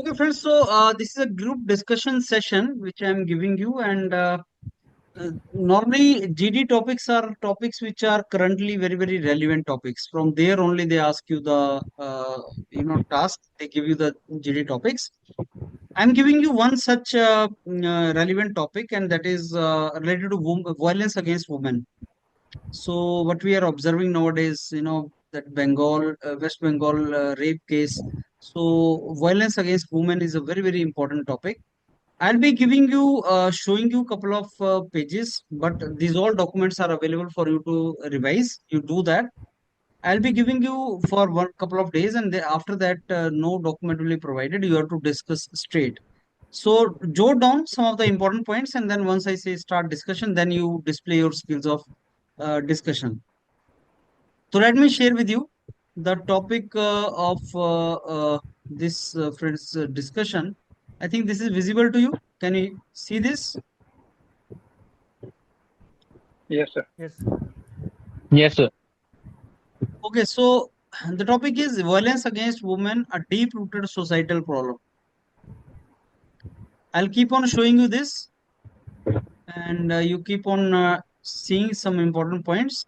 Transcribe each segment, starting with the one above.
Okay, friends. So this is a group discussion session which I am giving you, and normally GD topics are topics which are currently very relevant topics. From there only they ask you the task. They give you the GD topics. I'm giving you one such relevant topic, and that is related to violence against women. So what we are observing nowadays, that West Bengal rape case. So violence against women is a very important topic. I'll be giving you, showing you a couple of pages, but these all documents are available for you to revise. You do that. I'll be giving you for one couple of days, and after that, no document will be provided. You have to discuss straight. So jot down some of the important points, and then once I say start discussion, then you display your skills of discussion. So let me share with you the topic of this friends discussion. I think this is visible to you. Can you see this? Yes, sir. Yes. Yes, sir. Okay, so the topic is violence against women, a deep-rooted societal problem. I'll keep on showing you this, and you keep on seeing some important points.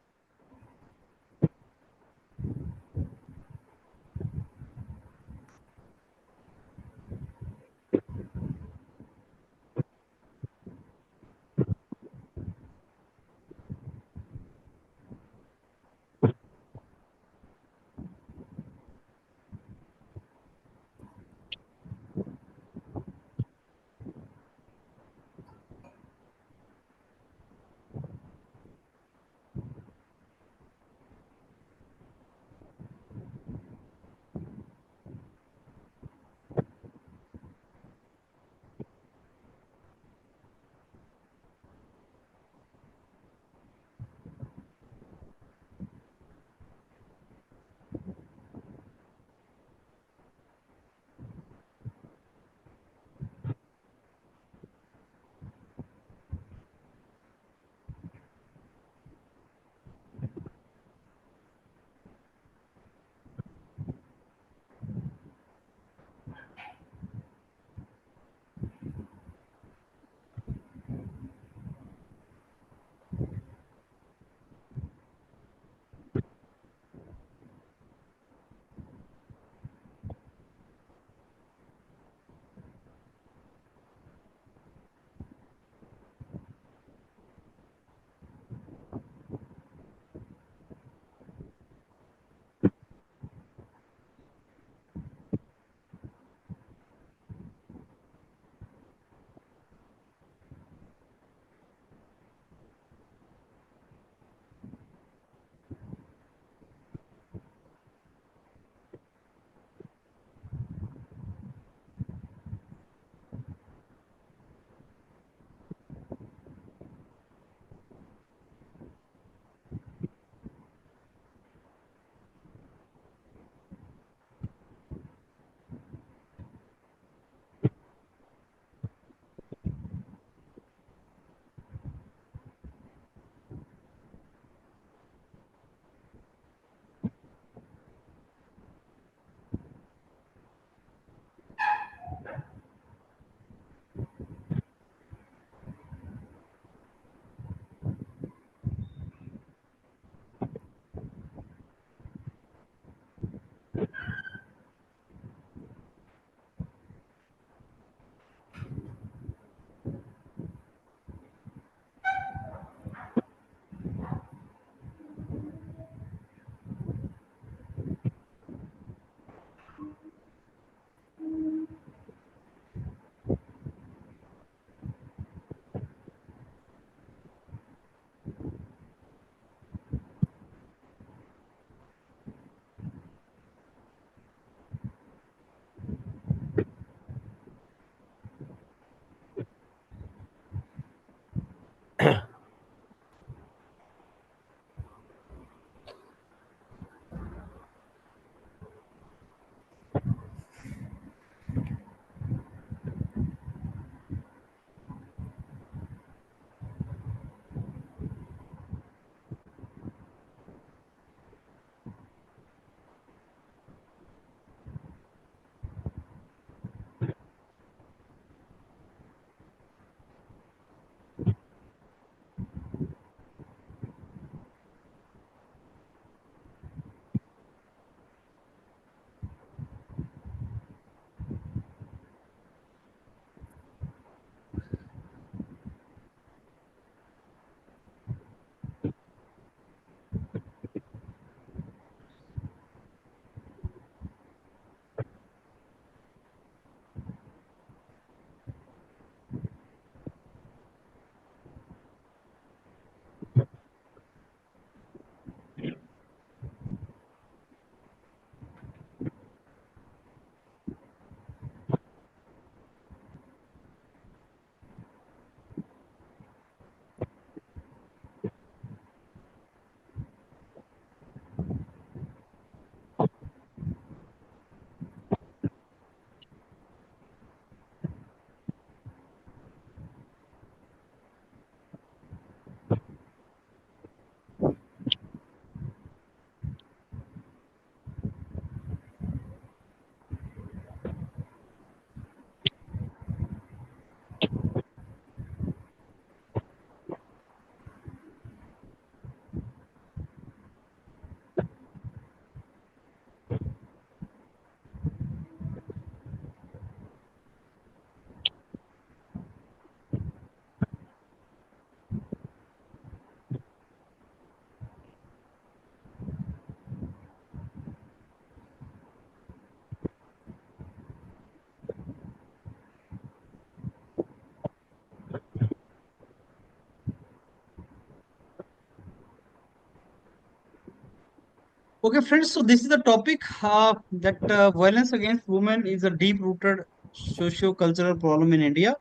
Okay, friends, so this is the topic that violence against women is a deep-rooted socio-cultural problem in India.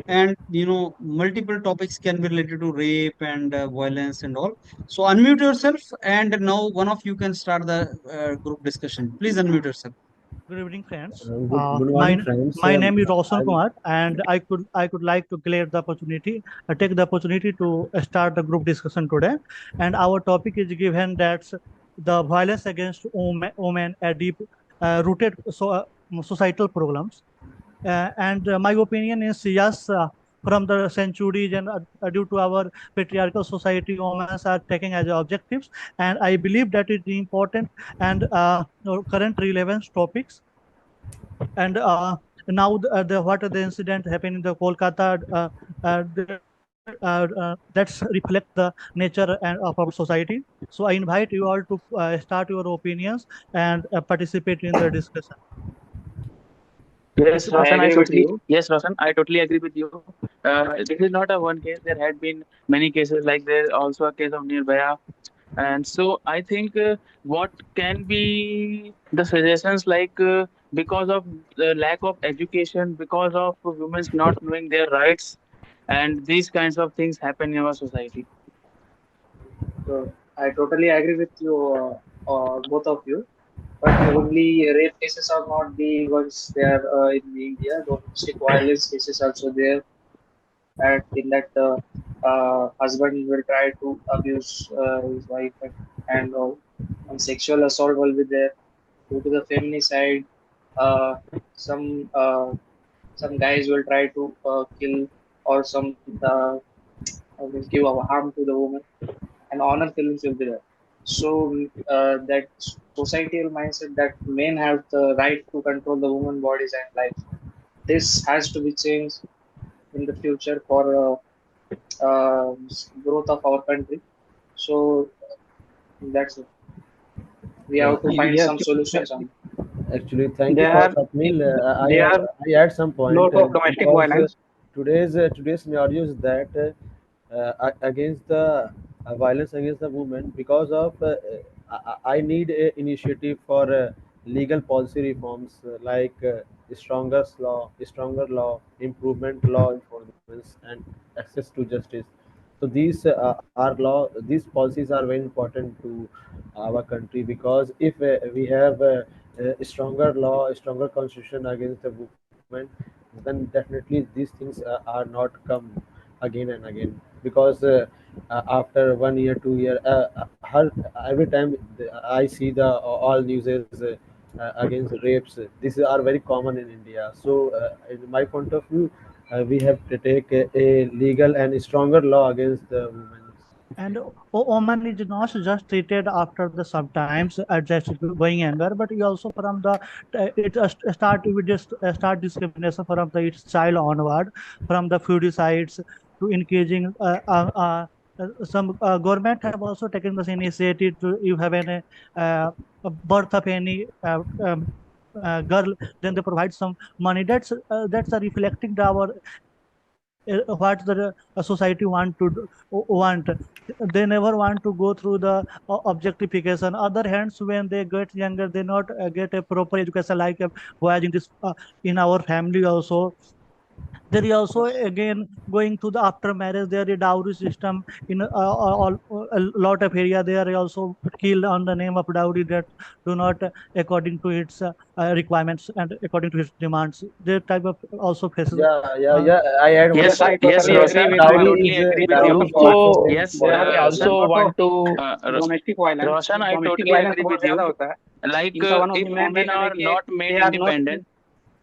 And, multiple topics can be related to rape and violence and all. So unmute yourself, and now one of you can start the group discussion. Please unmute yourself. Good evening, friends. Good My morning, friends. my name is Roshan I Kumar, and I could like to take the opportunity to start the group discussion today. And our topic is given that the violence against women are deep rooted societal problems. And my opinion is yes. From the centuries and due to our patriarchal society, women are taken as objectives, and I believe that is important and current relevance topics. And now what the incident happened in the Kolkata, that's reflect the nature of our society. So I invite you all to start your opinions and participate in the discussion. Yes, I Roshan, agree with you. Roshan, I totally agree with you. This is not a one case. There had been many cases like there also a case of Nirbhaya. And so I think what can be the suggestions because of the lack of education, because of women not knowing their rights, and these kinds of things happen in our society. So I totally agree with you, both of you. But only rape cases are not the ones there in India. Domestic violence cases also there. That in that husband will try to abuse his wife and all, and sexual assault will be there. Due to the feminicide, uh, some uh, some guys will try to kill or some will give a harm to the woman, and honor killings will be there. So that societal mindset that men have the right to control the woman bodies and life. This has to be changed in the future for growth of our country. So that's it. We have to find Yes, some solutions on. actually, thank you There for are Swapnil. there are I add some point lots of domestic because violence. today's scenario is that against the violence against the women because of I need a initiative for legal policy reforms stronger law, improvement law enforcement, and access to justice. So these policies are very important to our country because if we have a stronger law, a stronger constitution against the women, then definitely these things are not come again and again because after 1 year, 2 year, every time I see the all news is against rapes. These are very common in India. So, in my point of view, we have to take a legal and stronger law against the women. And woman is not just treated after the sometimes just going anger, but you also from the it start with just start discrimination from the its child onward, from the feudicides to engaging. Some government have also taken this initiative to you have any a birth of any girl, then they provide some money. That's a reflecting our what the society want. They never want to go through the objectification. Other hands, when they get younger, they not get a proper education like boys in this in our family also. There is also again going to the after marriage. There is dowry system in a lot of area. They are also killed on the name of dowry that do not according to its requirements and according to its demands. That type of also faces. Yeah. I add one Yes, Yes, I point. yes, totally agree Roshan, with I you. totally agree with There are you. also Yes, there are also Roshan, lot of uh, domestic violence. Roshan, I domestic totally violence agree बहुत with ज्यादा you. होता है. Like, इनका one of if the main women reason है are कि not they made are not. independent,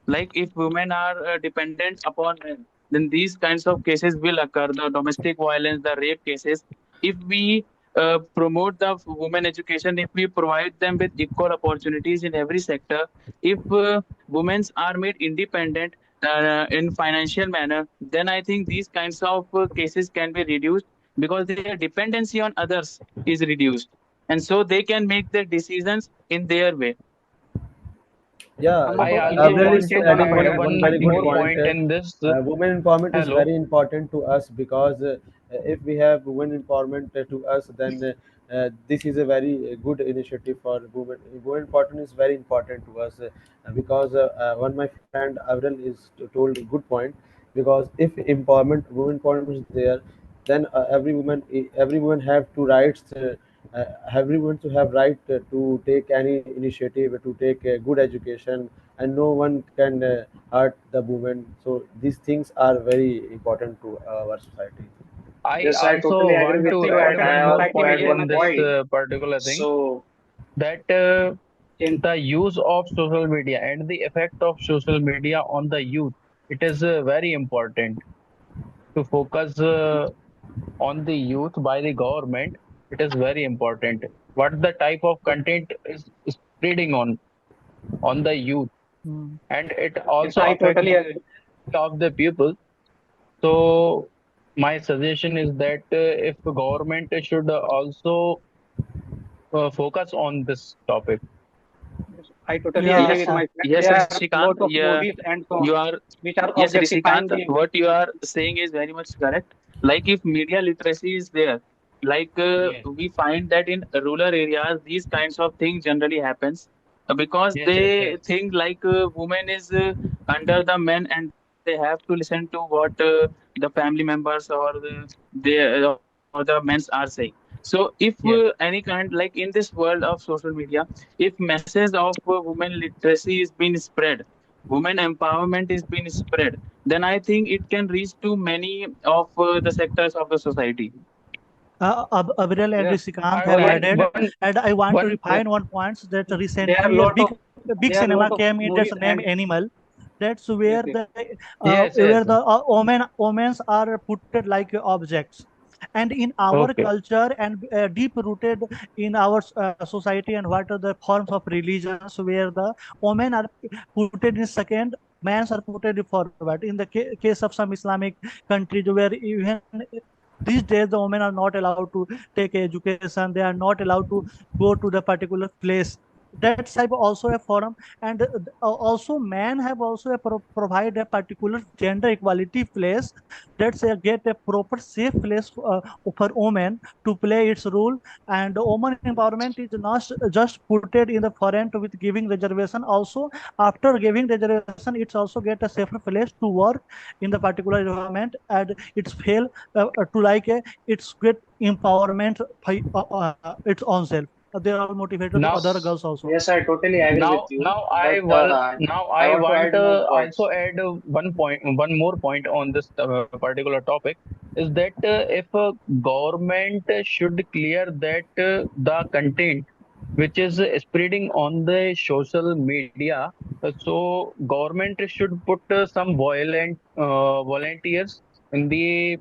like if women are dependent upon men, then these kinds of cases will occur. The domestic violence, the rape cases. If we promote the women education, if we provide them with equal opportunities in every sector, if women are made independent in financial manner, then I think these kinds of cases can be reduced because their dependency on others is reduced, and so they can make their decisions in their way. Yeah, I also Avril is wanted to adding add one very one good more point. point in this. Women empowerment is Hello. very important to us because if we have women empowerment to us, then this is a very good initiative for women. Women empowerment is very important to us because one my friend Avril is told a good point, because if women empowerment is there, then every woman have two rights. Everyone to have right to take any initiative, to take a good education, and no one can hurt the women. So these things are very important to our society. I Yes, I totally also agree want with to you, add and one I more want to point add one in this point. particular thing, So, that the use of social media and the effect of social media on the youth, it is very important to focus on the youth by the government. It is very important what the type of content is spreading on the youth, Mm. and it yes, also I affect totally agree. of the people. So my suggestion is that if government should also focus on this topic. I totally Yeah. agree Yes, with my friend. yes, There are a Rishikant. lot of Yeah, movies and you songs are. which are Yes, objectifying Rishikant. the What you are saying is very much correct. Like if media literacy is there, like Yes, we find that in rural areas these kinds of things generally happens because yes, yes, they yes, think like woman is under the men and they have to listen to what the family members or or the men are saying. So if yes. any kind like in this world of social media, if message of women literacy is being spread, women empowerment is being spread, then I think it can reach to many of the sectors of the society. Abril and yes, Rishikant I have One, agree. added, one, and I want to one. refine one point that There are recently lot of big there are cinema lot of came in that's movies name and Animal. That's yes, where yes, Yes, yes. the omens are put like objects. And in our Okay. culture and deep rooted in our society, and what are the forms of religions where the women are put in second, mans are put in forward. In the case of some Islamic countries where even these days the women are not allowed to take education, they are not allowed to go to the particular place. That's type also a forum. And also men have also provide a particular gender equality place, that's get a proper safe place for women to play its role. And woman empowerment is not just put it in the front with giving reservation, also after giving reservation it's also get a safer place to work in the particular environment, and it's fail to like it's great empowerment by its own self. They are motivated Now, other girls also. yes, I totally agree with you. But now I I want to want add more also points. add one more point on this particular topic, is that if government should clear that the content which is spreading on the social media, so government should put some volunteers in the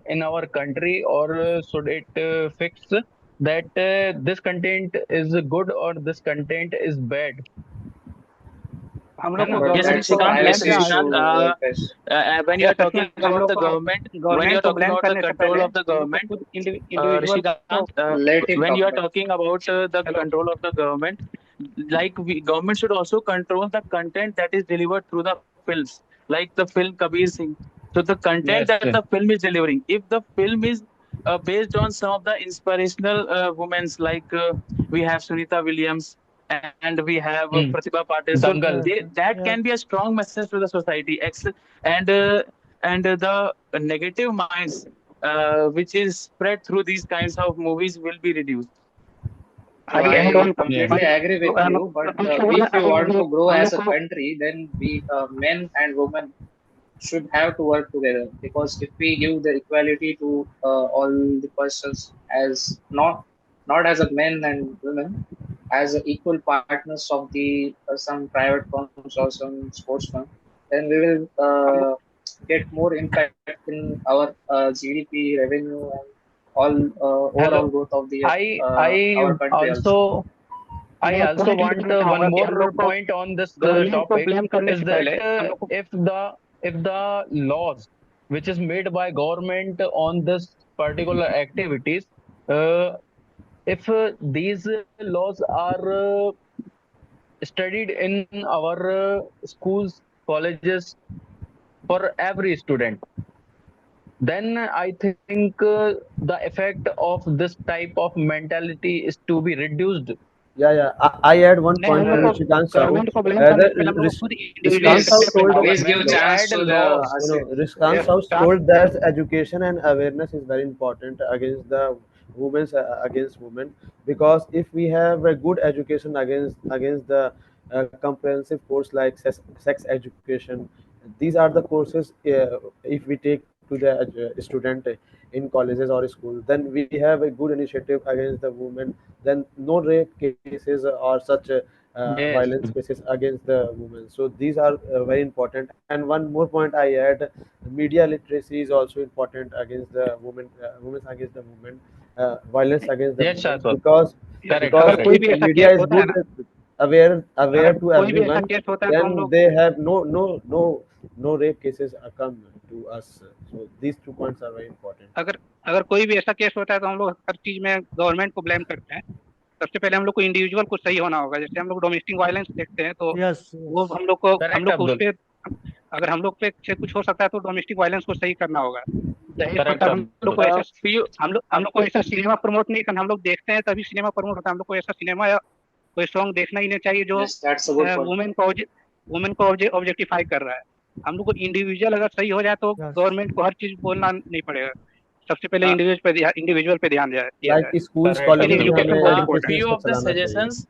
in our country, or should it fix that this content is good or this content is bad? हम है लोग ना? को But Yes, government that's a को Rishikant. Yes, privacy या issue, Rishikant. Alpesh. When you या are Sachin, talking हम about लोग the को government, when you government are को talking ब्लेम about the करने से control पहले of the हम लोग को government, खुद इंडिविजुअल को Rishikant, Let him when you talk, are man. talking about the hello control of the government, government should also control the content that is delivered through the films, like the film Kabir Singh. So the content yes that the film is delivering, if the film is based on some of the inspirational women's, like we have Sunita Williams and we have Pratibha Patil. So Yes, that can yes. be a strong message to the society. And the negative minds which is spread through these kinds of movies will be reduced. So I add I am completely agree with you. But if we want to grow as a country, then we men and women should have to work together. Because if we give the equality to all the persons as not as a men and women, as equal partners of the some private firms or some sports firm, then we will get more impact in our GDP revenue and all Hello. overall growth of the I I our country also. also I also want one more point on this government को topic, blame करने is से that पहले हम लोग को if the laws which is made by government on this particular activities, uh, if these laws are studied in our schools, colleges for every student, then I think the effect of this type of mentality is to be reduced. Yeah. I add one नहीं, point हम to लोग को Rishikant Sahu. Government को blame करने The से पहले हम लोग को खुद individual Rishikant Please, Sahu step पे told, आना please when give we chance add to the laws. Asif. Rishikant If Sahu told that education and awareness is very important against the women's against women, because if we have a good education against the comprehensive course like sex education, these are the courses, if we take to the student in colleges or school, then we have a good initiative against the women, then no rape cases or such yes, violence cases against the women. So these are very important. And one more point I add, media literacy is also important against the women, women against the women, violence against the yes, women, Shashwat. because Correct, Uh, correct. कोई if भी ऐसा media case is होता है good, ना, aware अगर to कोई भी ऐसा everyone, केस होता है तो हम then लोग they have no rape cases come to us. So these 2 points are very important. अगर अगर कोई भी ऐसा केस होता है तो हम लोग हर चीज में गवर्नमेंट को ब्लेम करते हैं। सबसे पहले हम लोग को इंडिविजुअल को सही होना होगा। जैसे हम लोग डोमेस्टिक वायलेंस देखते हैं तो यस वो यस हम Correct, लोग को उस Abdul. पे अगर हम लोग पे से कुछ हो सकता है तो डोमेस्टिक वायलेंस को सही करना होगा। दहेज Correct, प्रथा हम लोग को Abdul. ऐसा few हम लोग को ऐसा सिनेमा प्रमोट नहीं करना। हम लोग देखते हैं तभी सिनेमा प्रमोट होता है। हम लोग को ऐसा सिनेमा या कोई सॉन्ग देखना ही नहीं चाहिए जो yes, that's a good point. Women को ऑब्जेक्टिफाई कर रहा है। हम लोग को इंडिविजुअल अगर सही हो जाए तो यस गवर्नमेंट को हर चीज बोलना नहीं पड़ेगा। सबसे पहले Uh, इंडिविजुअल पे ध्यान दिया like जाए। schools Correct, पहले colleges में Abdul. एजुकेशन हमें बहुत education इंपॉर्टेंट few इसका of the चलाना चाहिए. suggestions,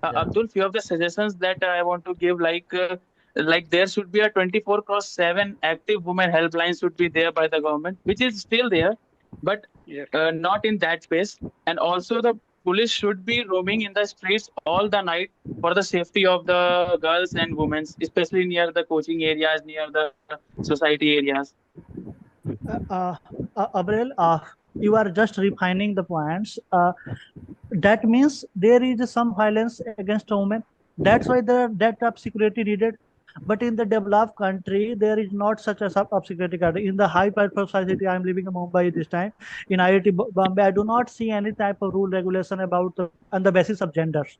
Yeah. Abdul, few of the suggestions that I want to give, like there should be a 24/7 active women helpline should be there by the government, which is still there, but है। not in that space. And also the police should be roaming in the streets all the night for the safety of the girls and women, especially near the coaching areas, near the society areas. Abril, you are just refining the points. That means there is some violence against women. That's why there that top security needed. But in the developed country, there is not such a sub security guard. In the high power society, I'm living in Mumbai this time. In IIT Bombay, I do not see any type of rule regulation about on the basis of genders.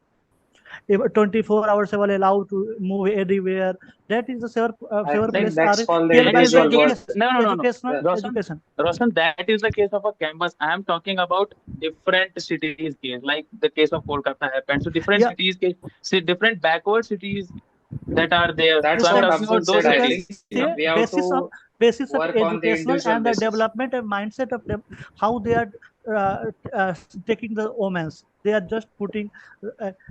If 24 hours they will allow to move everywhere. That is the I safer think place that's are called the hereby That is the the individual case. work. No. educational Yeah. education. Roshan, that is the case of a campus. I am talking about different cities case, like the case of Kolkata happened. So different Yeah, cities case, see different backward cities that are there. That's So I'm what can talking Abdul about said, those you I can think. cities say now. We have to basis of work on the educational individual and the basis. development and mindset of them, how they are taking the omens. They are just putting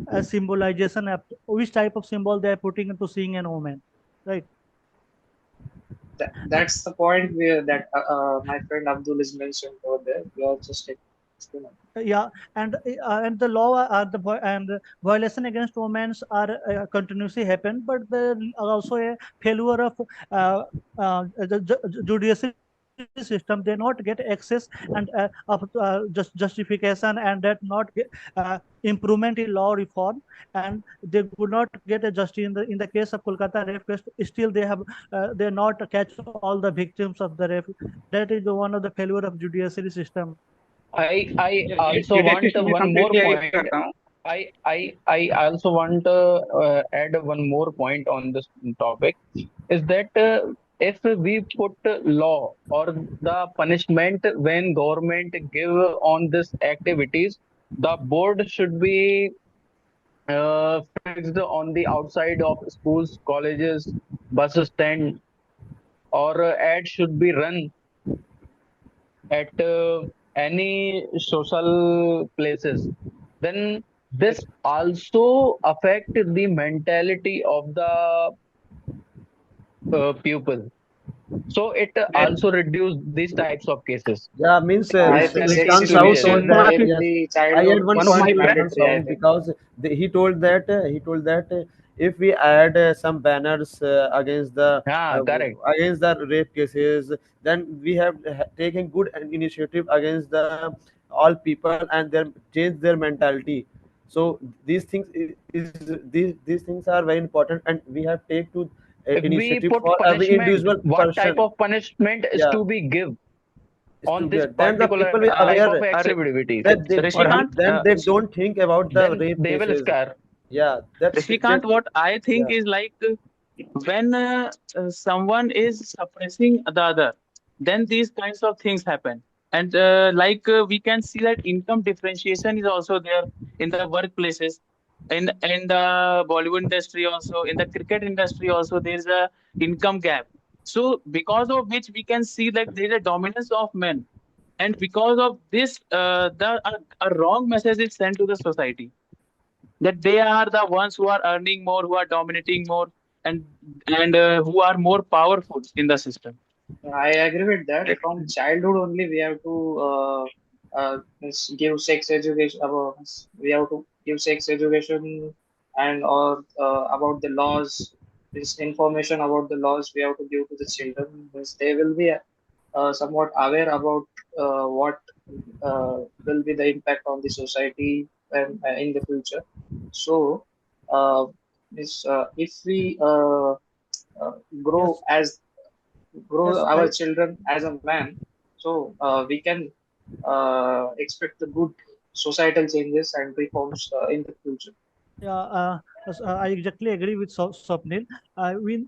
a symbolization of which type of symbol they are putting into seeing an omen, right? That's the point where that my friend Abdul is mentioned over there. We are just explaining. Yeah, and the law and the violation against women are continuously happen, but there are also a failure of the judicial system. They not get access and of just justification and that not get, improvement in law reform, and they would not get a justice in the case of Kolkata rape case. Still they have they not catch all the victims of the rape. That is the one of the failure of judiciary system. I ये also judiciary want से मैं one more completely agree point. करता हूँ। I also want add one more point on this topic, is that if we put law or the punishment when government give on this activities, the board should be fixed on the outside of schools, colleges, bus stand, or ad should be run at any social places. Then this also affect the mentality of the pupil. So it मैं also reduce these types of cases. Yeah, means I think Mentality Rishikant is sixteen, to be Sahu changed. told should that. one of make Yes, the I had childhood one one of point my to friend Rishikant mandatory, I Sahu, think. because he told that if we add some banners against Ah, correct. the rape cases, then we have taken good initiative against the all people and their change their mentality. So these things these things are very important, and we have take to If we initiative put for every punishment, individual what type person. of punishment is Yeah, to be give is to on this get, then the particular people will Uh, type of aware uh, activities, that they और हम Rishikant, then they don't think about the then rape they will cases. scare. Yeah, that's Rishikant, what I think yeah. is like when someone is suppressing the other, then these kinds of things happen. And we can see that income differentiation is also there in the workplaces, in the Bollywood industry also, in the cricket industry also, there is a income gap. So because of which we can see that there is a dominance of men, and because of this, a wrong message is sent to the society that they are the ones who are earning more, who are dominating more, and who are more powerful in the system. I agree with that. From childhood only, we have to give sex education. We have to give sex education and or about the laws. This information about the laws we have to give to the children. Means they will be somewhat aware about what will be the impact on the society and in the future. So, if we grow Yes, as grow yes, our children as a man, so we can expect the good societal changes and reforms in the future. Yeah, I exactly agree with Swapnil.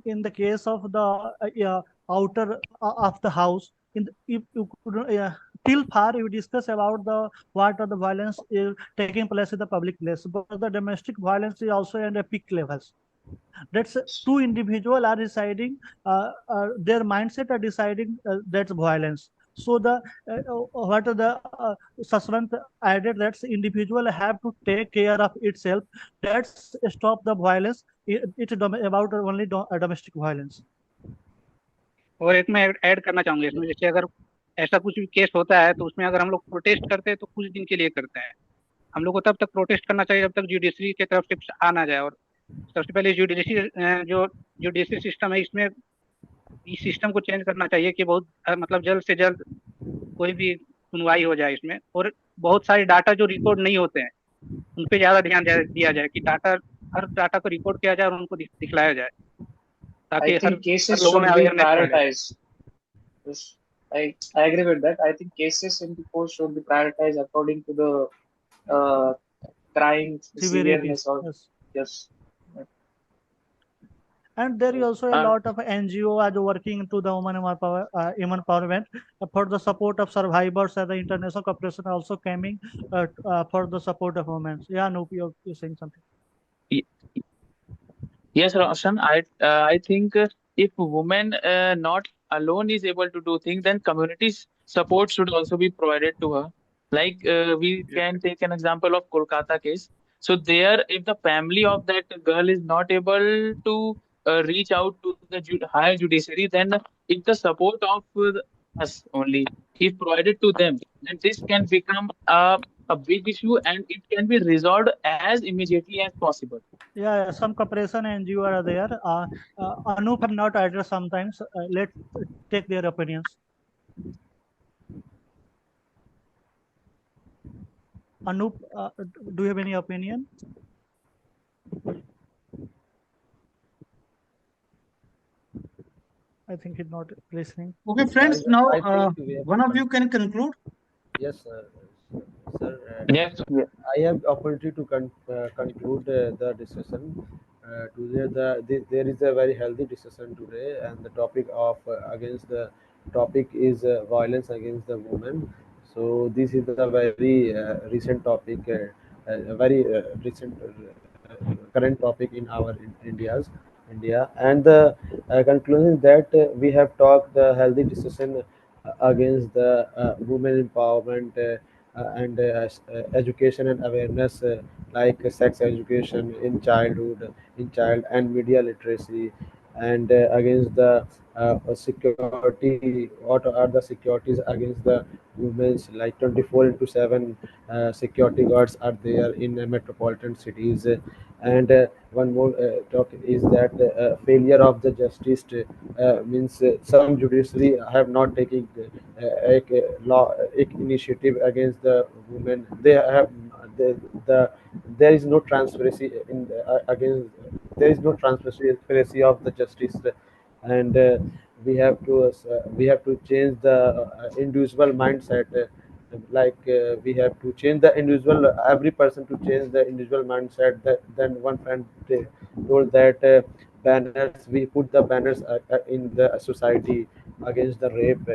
In the case of the yeah, outer of the house, if you could, till far we discuss about the what are the violence taking place in the public place, but the domestic violence is also at a peak levels. That's two individual are deciding their mindset are deciding that's violence. So the what are the Saswant added that's individual have to take care of itself. Let's stop the violence. It's about only domestic violence. और एक मैं add करना चाहूंगा इसमें, जैसे अगर ऐसा कुछ भी केस होता है तो उसमें अगर हम लोग प्रोटेस्ट करते हैं तो कुछ दिन के लिए करते हैं। हम लोग को तब तक प्रोटेस्ट करना चाहिए जब तक जुडिशरी की तरफ से कुछ आ ना जाए। और सबसे पहले जो जुडिशरी सिस्टम है इसमें इस सिस्टम को चेंज करना चाहिए कि बहुत मतलब जल्द से जल्द कोई भी सुनवाई हो जाए इसमें। और बहुत सारे डाटा जो रिकॉर्ड नहीं होते हैं उन पे ज्यादा ध्यान दिया जाए कि हर डाटा को रिकॉर्ड किया जाए और उनको दिखलाया जाए ताकि I हर think cases लोगों में should be अवेयरनेस फैले। prioritized. Yes, I agree with that. I think cases in the court should be prioritized according to the crime Severity. severeness or Yes. yes. And there is also a Uh, lot of NGO are working to the women empowerment for the support of survivors, and the international cooperation also coming for the support of women. Yeah, no, you're saying something. y- yes, Roshan. I think if women not alone is able to do things, then community support should also be provided to her. Like we can take an example of Kolkata case. So there, if the family of that girl is not able to reach out to the higher judiciary, then if the support of us only is provided to them, then this can become a big issue and it can be resolved as immediately as possible. Yeah, some cooperation NGO are there. Anup have not addressed sometimes. Let's take their opinions. Anup, do you have any opinion? I think he's not listening. Okay, friends. Now, I think we have one of you can conclude. Yes, sir. Yes. I have opportunity to conclude the discussion. Today, there is a very healthy discussion today, and the topic of against the topic is violence against the women. So this is a very recent topic, a very recent current topic in our India, and the conclusion is that we have talked the healthy discussion against the women empowerment and education and awareness like sex education in childhood, in child and media literacy, and against the security. What are the securities against the women's, like 24 into 7 security guards are there in metropolitan cities. And one more topic is that failure of the justice means some judiciary have not taken initiative against the women. They have the there is no transparency in against there is no transparency of the justice, and we have to change the individual mindset like we have to change the individual, every person to change the individual mindset. That then one friend told that banners, we put the banners in the society against the rape.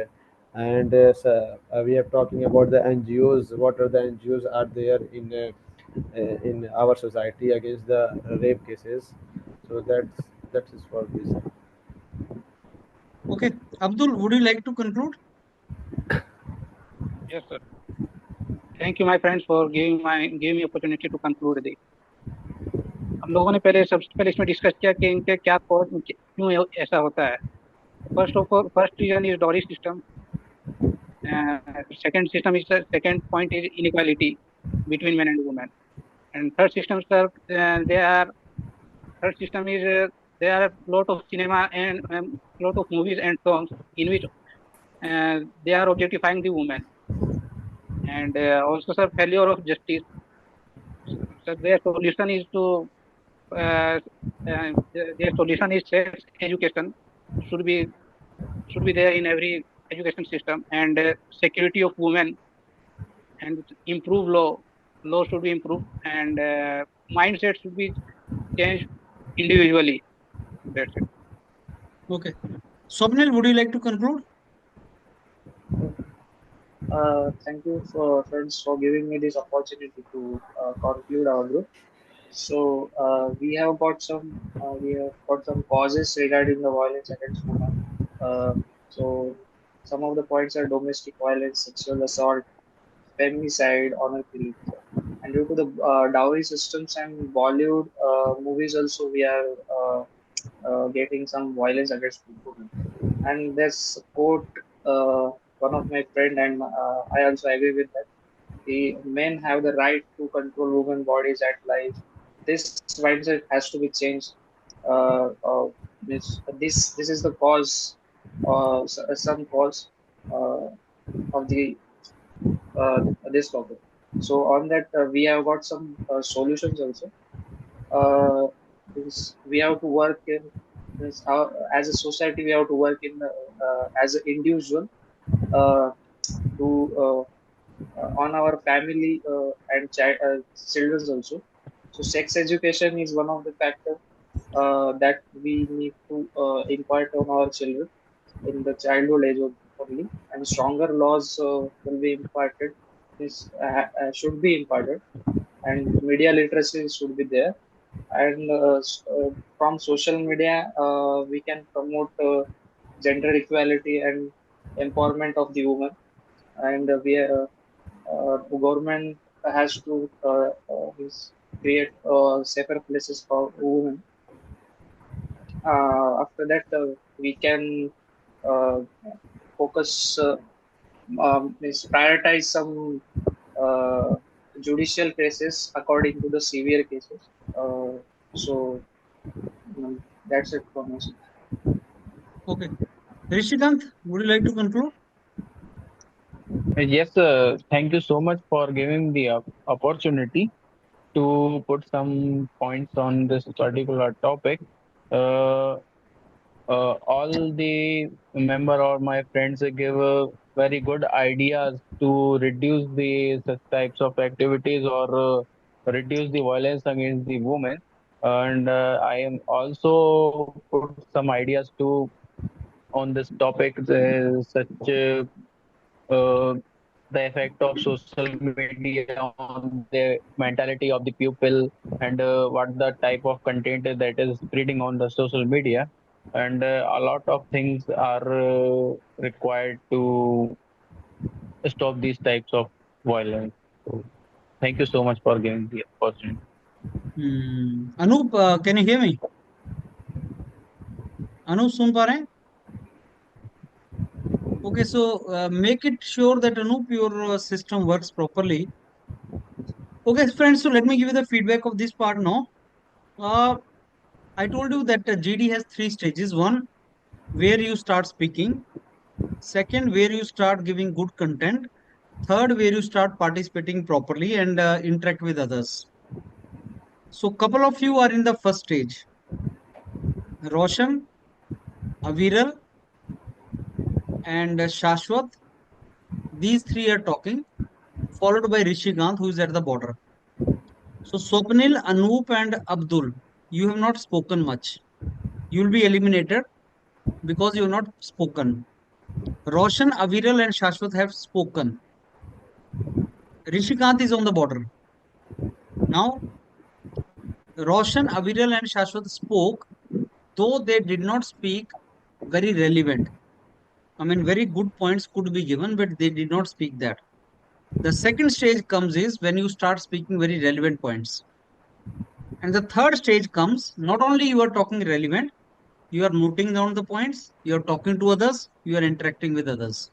And we are talking about the NGOs. What are the NGOs are there in our society against the rape cases? So that is for this. Okay, Abdul, would you like to conclude? Yes, sir. Thank you, my friends, for giving me opportunity to conclude this. हम लोगों ने पहले सबसे पहले इसमें discuss किया कि इनके क्या कॉज क्यों ऐसा होता है. First reason is dowry system. Second point is inequality between men and women. And third system, sir, third system is there are lot of cinema and lot of movies and songs in which they are objectifying the woman. And also, sir, failure of justice. So their solution is to uh, their solution is sex education should be there in every education system, and security of women, and improve law should be improved, and mindset should be changed individually. That's it. Okay. Swapnil, would you like to conclude? Thank you for friends for giving me this opportunity to conclude our group. So we have got some causes regarding the violence against women. So some of the points are domestic violence, sexual assault, femicide, honor killings. And due to the dowry systems and Bollywood movies, also we are getting some violence against women. And there's quote one of my friend, and I also agree with that. The men have the right to control women bodies at life. This mindset has to be changed. This is the cause, some cause of the this topic. So on that, we have got some solutions also. We have to work in as a society. We have to work in as an individual uh, to on our family and children also. So sex education is one of the factors that we need to impart on our children in the childhood age only, and stronger laws will be imparted. This should be imparted, and media literacy should be there. And from social media, we can promote gender equality and empowerment of the woman. And government has to create safer places for women. After that, we can uh, focus, prioritize some uh, judicial cases according to the severe cases. So that's it for me. Okay. Rishikant, would you like to conclude? Yes, thank you so much for giving the opportunity to put some points on this particular topic. Uh, all the member or my friends give very good ideas to reduce the such types of activities or reduce the violence against the women. And I am also put some ideas to on this topic, such uh, the effect of social media on the mentality of the pupil, and what the type of content that is spreading on the social media. And a lot of things are required to stop these types of violence. So, thank you so much for giving the opportunity. Anup, can you hear me? Anup, सुन पा रहे हैं? Okay, so make it sure that Anup, your system works properly. Okay, friends, so let me give you the feedback of this part now. I told you that GD has 3 stages. One, where you start speaking. Second, where you start giving good content. Third, where you start participating properly and interact with others. So, couple of you are in the first stage. Roshan, Aviral, and Shashwat. These 3 are talking. followed by Rishikant, who is at the border. So Swapnil, Anoop, and Abdul, you have not spoken much. You will be eliminated because you have not spoken. Roshan, Aviral, and Shashwat have spoken. Rishikant is on the border. Now, Roshan, Aviral, and Shashwat spoke, though they did not speak very relevant. I mean, very good points could be given, but they did not speak that. The second stage comes is when you start speaking very relevant points. And the third stage comes, not only you are talking relevant, you are noting down the points, you are talking to others, you are interacting with others.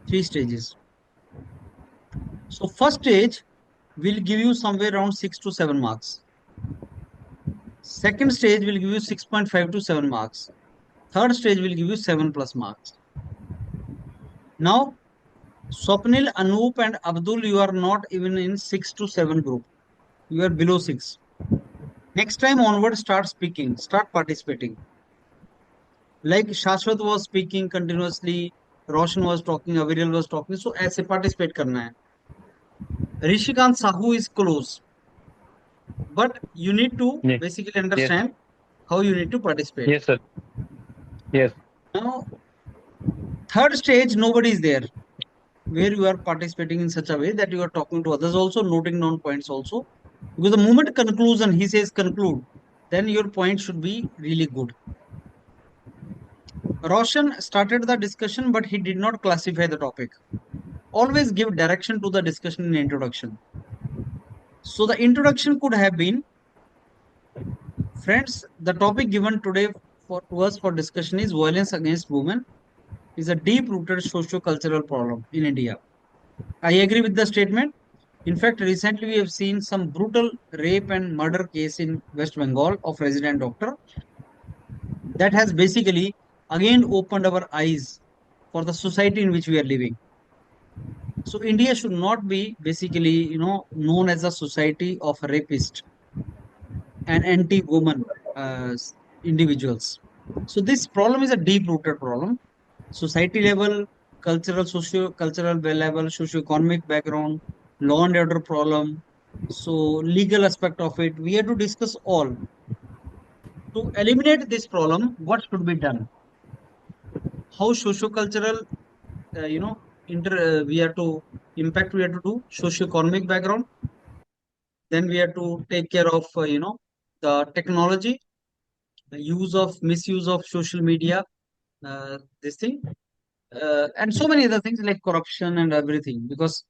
3 stages. So first stage will give you somewhere around 6 to 7 marks. Second stage will give you 6.5 to 7 marks. Third stage will give you 7 plus marks. Now, Swapnil, Anoop, and Abdul, you are not even in 6 to 7 group. You are below 6. Next time onward, start speaking, start participating. Like Shashwat was speaking continuously, Roshan was talking, Aviral was talking. So ऐसे participate करना है. Rishikant Sahu is close, but you need to Yes. basically understand how you need to participate. Yes, sir. Yes. Now, third stage, nobody is there, where you are participating in such a way that you are talking to others also, noting down points also. Because the moment conclusion, he says conclude, then your point should be really good. Roshan started the discussion, but he did not classify the topic. Always give direction to the discussion in introduction. So the introduction could have been, friends, the topic given today to us for discussion is violence against women is a deep-rooted socio-cultural problem in India. I agree with the statement. In fact, recently we have seen some brutal rape and murder case in West Bengal of resident doctor. That has basically again opened our eyes for the society in which we are living. So India should not be basically, known as a society of rapists and anti-woman individuals. So this problem is a deep-rooted problem. Society level, cultural, socio-cultural level, socio-economic background, law and order problem, so legal aspect of it. We have to discuss all. To eliminate this problem, what should be done? How socio-cultural, we have to impact. We have to do socio-economic background. Then we have to take care of, the technology, the misuse of social media, this thing, and so many other things like corruption and everything. Because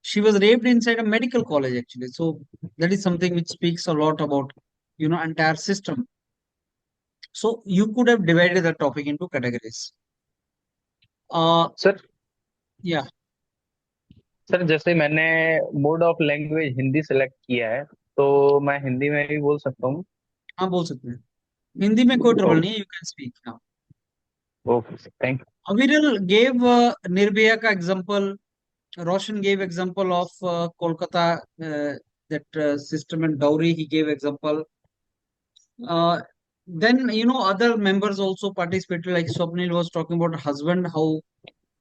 she was raped inside a medical college actually, so that is something which speaks a lot about entire system. So you could have divided the topic into categories. Sir Yeah, sir जैसे मैंने mode of language Hindi select किया है तो मैं हिंदी में भी बोल सकता हूँ. हाँ बोल सकते हैं. हिंदी में कोई ट्रबल नहीं है, you can speak now. Okay sir, thank you. Aviral gave Nirbhaya ka example. Roshan gave example of Kolkata, that system and dowry. He gave example. Then other members also participated. Like Swapnil was talking about husband, how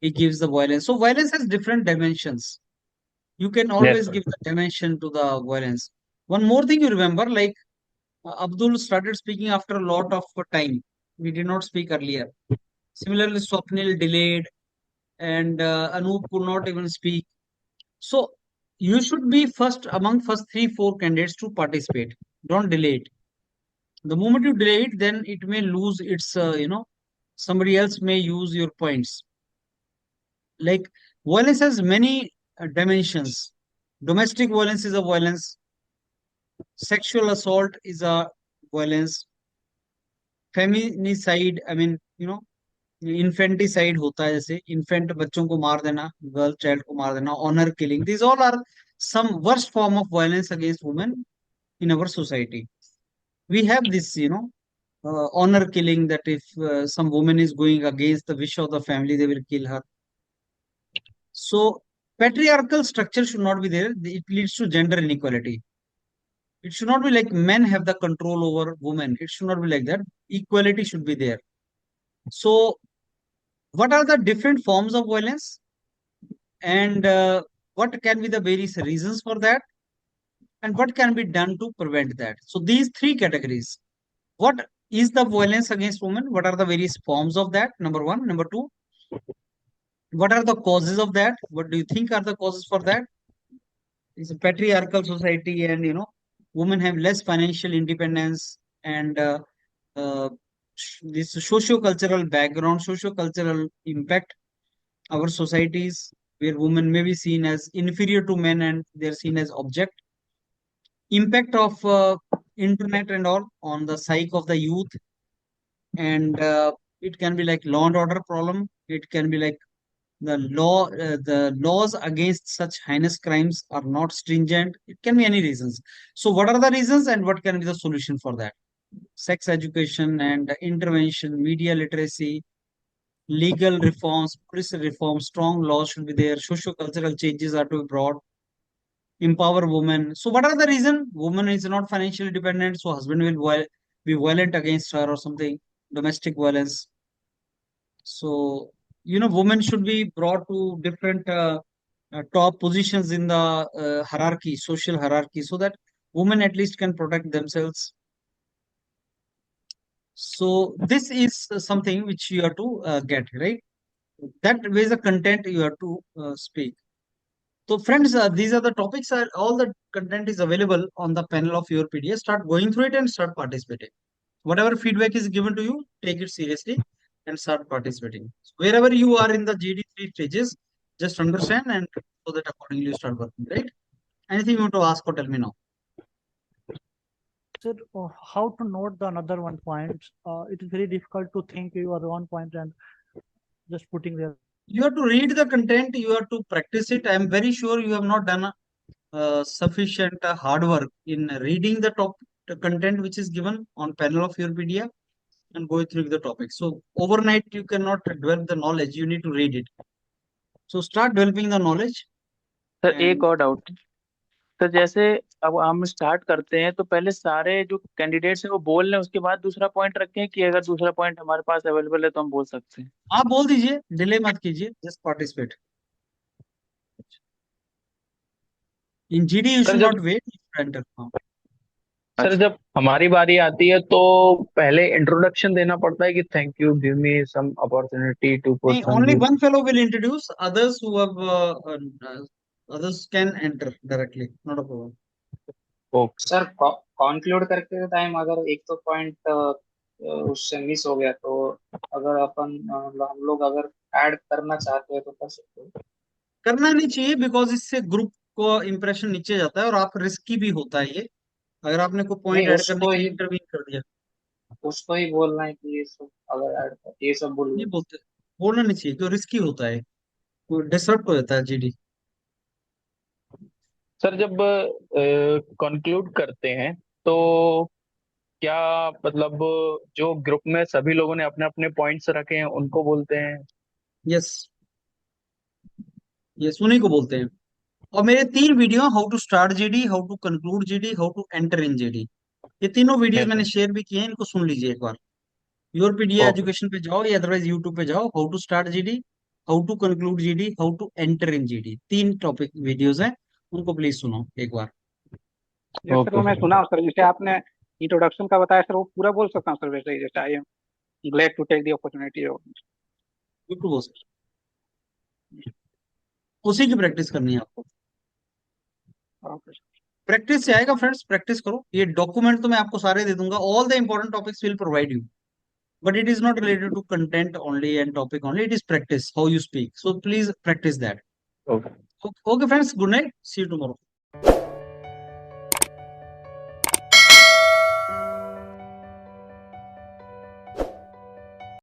he gives the violence. So violence has different dimensions. You can always sir. give the dimension to the violence. One more thing you remember, like Abdul started speaking after a lot of time. We did not speak earlier. Similarly, Swapnil delayed, and Anoop could not even speak. So you should be among first 3-4 candidates to participate. Don't delay it. The moment you delay it, then it may lose its, somebody else may use your points. Like violence has many dimensions. Domestic violence is a violence. Sexual assault is a violence. Feminicide, I mean, infanticide होता है, जैसे infant बच्चों को मार देना, girl child को मार देना, honor killing. These all are some worst form of violence against women in our society. We have this, honor killing, that if some woman is going against the wish of the family, they will kill her. So patriarchal structure should not be there. It leads to gender inequality. It should not be like men have the control over women. It should not be like that. Equality should be there. So what are the different forms of violence? And what can be the various reasons for that, and what can be done to prevent that. So these three categories. What is the violence against women? What are the various forms of that? Number one. Number two, what are the causes of that? What do you think are the causes for that? It's a patriarchal society, and women have less financial independence, and this socio-cultural background, socio-cultural impact our societies, where women may be seen as inferior to men and they're seen as object. Impact of internet and all on the psyche of the youth, and it can be like law and order problem. It can be like the laws against such heinous crimes are not stringent. It can be any reasons. So what are the reasons and what can be the solution for that? Sex education and intervention, media literacy, legal reforms, police reforms, strong laws should be there, socio-cultural changes are to be brought, empower women. So what are the reason? Woman is not financially dependent, so husband will be violent against her or something, domestic violence. So, women should be brought to different top positions in the hierarchy, social hierarchy, so that women at least can protect themselves. So this is something which you have to get, right? That way the content you have to speak. So friends, these are the topics. All the content is available on the panel of YourPedia. Start going through it and start participating. Whatever feedback is given to you, take it seriously and start participating. So wherever you are in the GD3 stages, just understand, and so that accordingly you start working, right? Anything you want to ask or tell me now? Sir, how to note the another one point? It is very difficult to think you are one point and just putting there. You have to read the content, you have to practice it. I am very sure you have not done sufficient hard work in reading the content which is given on panel of YourPedia and go through the topic. So overnight you cannot develop the knowledge, you need to read it. So start developing the knowledge. Sir एक और doubt, तो जैसे अब हम start करते हैं तो पहले सारे जो कैंडिडेट्स हैं वो बोल लें, उसके बाद दूसरा पॉइंट रखें, कि अगर दूसरा पॉइंट हमारे पास अवेलेबल है तो हम बोल सकते हैं? आप बोल दीजिए, डिले मत कीजिए, just participate. In GD you should not wait, enter. Sir जब हमारी बारी आती है तो पहले इंट्रोडक्शन देना पड़ता है कि thank you give me some opportunity to put some. Only one fellow will introduce, others who have others can enter directly, not a problem. Okay sir conclude करते टाइम अगर एक तो पॉइंट उससे मिस हो गया तो अगर अपन हम लोग अगर ऐड करना चाहते हैं तो कर सकते हैं. करना नहीं चाहिए, बिकॉज इससे ग्रुप को इंप्रेशन नीचे जाता है और आप रिस्की भी होता है ये, अगर आपने कोई पॉइंट ऐड करने के लिए इंटरवीन कर दिया. उसको ही बोलना है कि ये सब अगर ऐड कर, ये सब बोलना नहीं चाहिए, क्यों रिस्की होता है, डिसरप्ट हो जाता है जीडी. सर जब कंक्लूड करते हैं तो क्या मतलब जो ग्रुप में सभी लोगों ने अपने अपने पॉइंट्स रखे हैं उनको बोलते हैं? यस यस, उन्हीं को बोलते हैं. और मेरे 3 video, how to start GD, how to conclude GD, how to enter in GD, ये तीनों वीडियोस मैंने शेयर भी किए हैं, इनको सुन लीजिए एक बार. YourPedia एजुकेशन पे जाओ या अदरवाइज यूट्यूब पे जाओ. How to start GD, how to conclude GD, how to enter in GD, 3 topic videos हैं, उनको प्लीज सुनो एक बार. सर वो मैं सुना हूँ सर, जैसे आपने इंट्रोडक्शन का बताया सर, वो पूरा बोल सकता हूँ सर वैसे ही, जैसे I am glad to take the opportunity. उसी की प्रैक्टिस करनी है आपको. प्रैक्टिस से आएगा फ्रेंड्स, प्रैक्टिस करो. ये डॉक्यूमेंट तो मैं आपको सारे दे दूंगा, all the important topics will provide you, but it is not related to content only and topic only. It is practice, how you speak. So please practice that. Okay. Okay friends, good night, see you tomorrow.